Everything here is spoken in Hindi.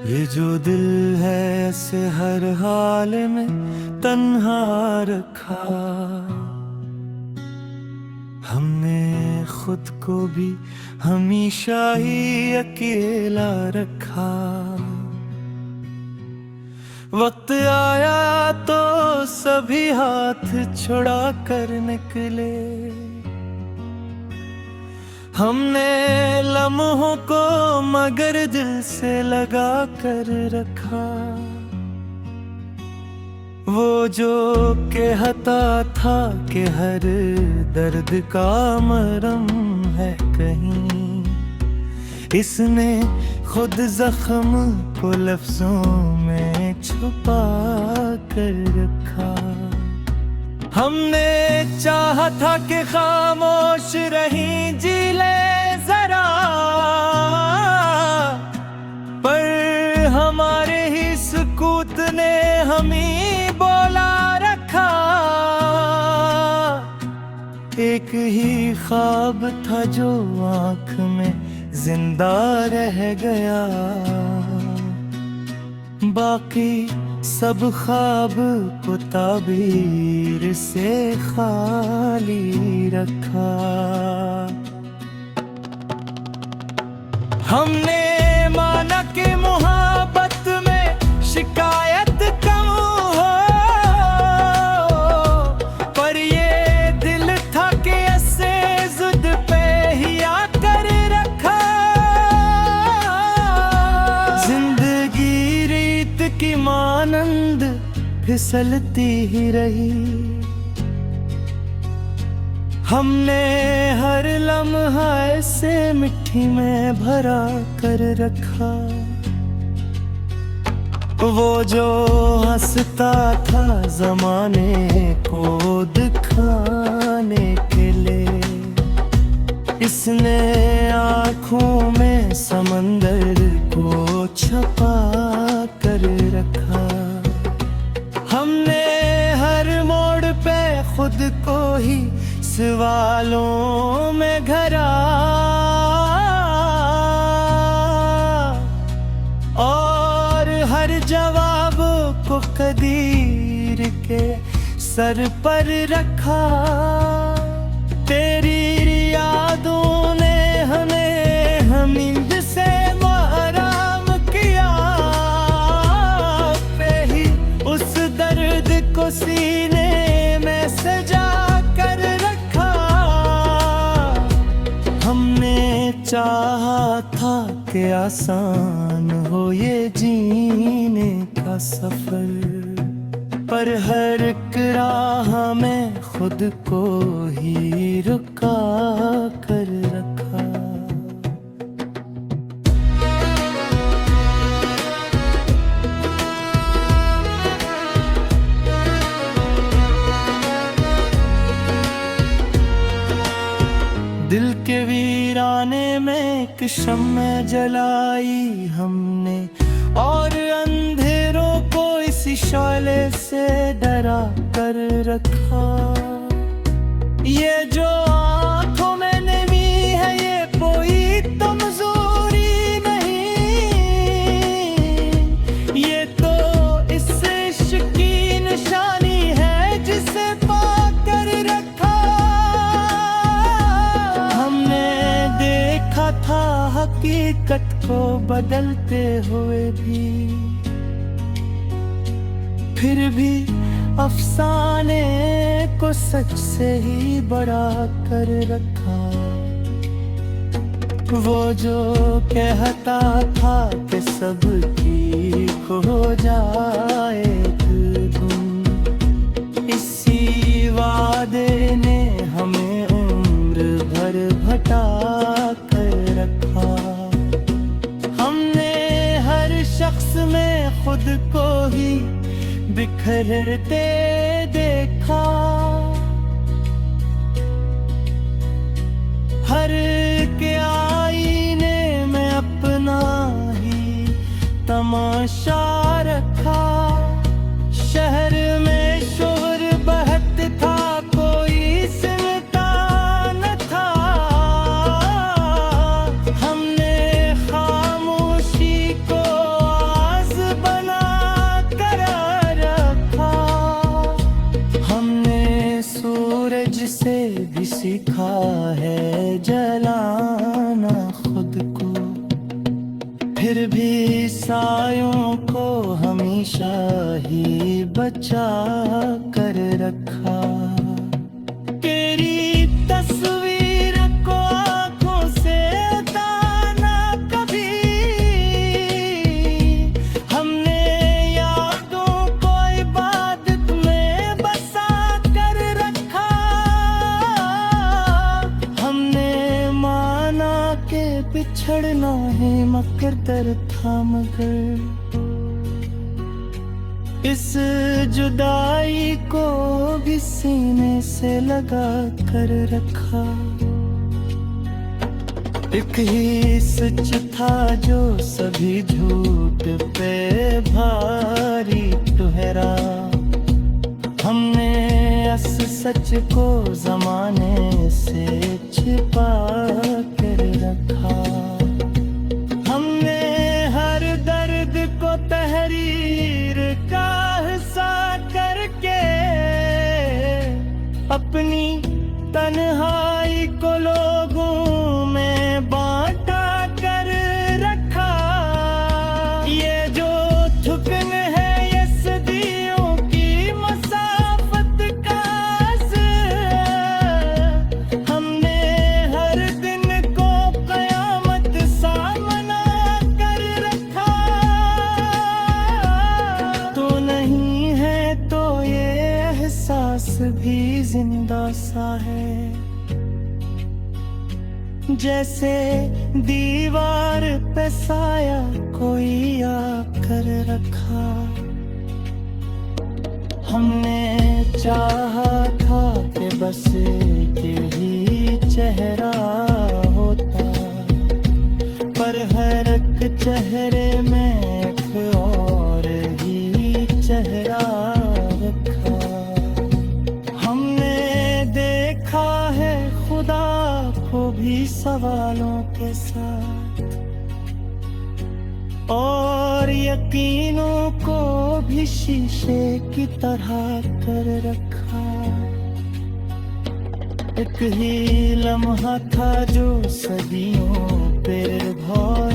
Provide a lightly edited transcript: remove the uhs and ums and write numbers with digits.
ये जो दिल है ऐसे हर हाल में तन्हा रखा, हमने खुद को भी हमेशा ही अकेला रखा। वक्त आया तो सभी हाथ छुड़ा कर निकले, हमने लम्हों को मगर दिल से लगा कर रखा। वो जो कहता था कि हर दर्द का मरहम है कहीं, इसने खुद जख्म को लफ्जों में छुपा कर रखा। हमने चाहा था कि खामोश रहीं जी ले जरा, पर हमारे ही सुकूत ने हमें बोला रखा। एक ही ख्वाब था जो आँख में जिंदा रह गया, बाकी सब ख्वाब को ताबीर से खाली रखा। हमने माना कि मोहब्बत में शिकायत कम हो, पर ये दिल था कि ऐसे जुद पे ही आकर रखा। जिंदगी रीत की मानंद फिसलती ही रही, हमने हर लम्हा ऐसे मिट्टी में भरा कर रखा। वो जो हंसता था जमाने को दिखाने के लिए, इसने आँखों में समंदर को छुपा कर रखा। हमने हर मोड़ पे खुद को ही सवालों में घरा, और हर जवाब को कदीर के सर पर रखा। तेरी यादों ने हमें हमीद से आराम किया, पे ही उस दर्द को सीने में सजा कर रखा। हमने चाहा था कि आसान हो ये जीने का सफर, पर हर एक राह में खुद को ही रुका कर रखा। दिल के वीराने में एक शम्मा जलाई हमने, और अंधेरों को इसी शौले से डरा कर रखा। ये जो आँखों में नमी है ये कोई कमजोरी नहीं, ये तो इस इश्क की निशानी है जिसे पा कर रखा। हमने देखा था हकीकत को बदलते हुए भी, फिर भी अफसाने को सच से ही बड़ा कर रखा। वो जो कहता था कि सबकी खो जाए गुम, इसी वादे ने हमें उम्र भर भटा कर रखा। हमने हर शख्स में खुद को ही बिखरते देखा, हर के आईने में अपना ही तमाशा रखा। शहर में शोर बहत था कोई सिमटा न था, हमने खामोशी को सायों को हमेशा ही बचा कर रखा। तेरी तस्वीर को आंखों से उतारना कभी, हमने यादों को इबादत में बसा कर रखा। हमने माना के बिछड़ना है मगर दर था, मगर इस जुदाई को भी सीने से लगा कर रखा। एक ही सच था जो सभी झूठ पे भारी ठहरा। हमने इस सच को जमाने से छिपा कर रखा। हमने हर दर्द को तहरीर का हिस्सा करके अपनी तन्हाई को लोगों में बांटा कर रखा। ये जो थुकन है ये सदियों की मसाफत का असर। हमने हर दिन को कयामत सा मना कर रखा। तो नहीं है तो ये एहसास भी जिंदा सा है, जैसे दीवार पे साया कोई आकर रखा। हमने चाहा था कि बस यही चेहरा होता, पर हर एक चेहरे में एक और ही चेहरा रखा। हमने देखा है खुदा को भी सवालों के साथ, और यकीनों को भी शीशे की तरह कर रखा। एक ही लम्हा था जो सदियों पे भौर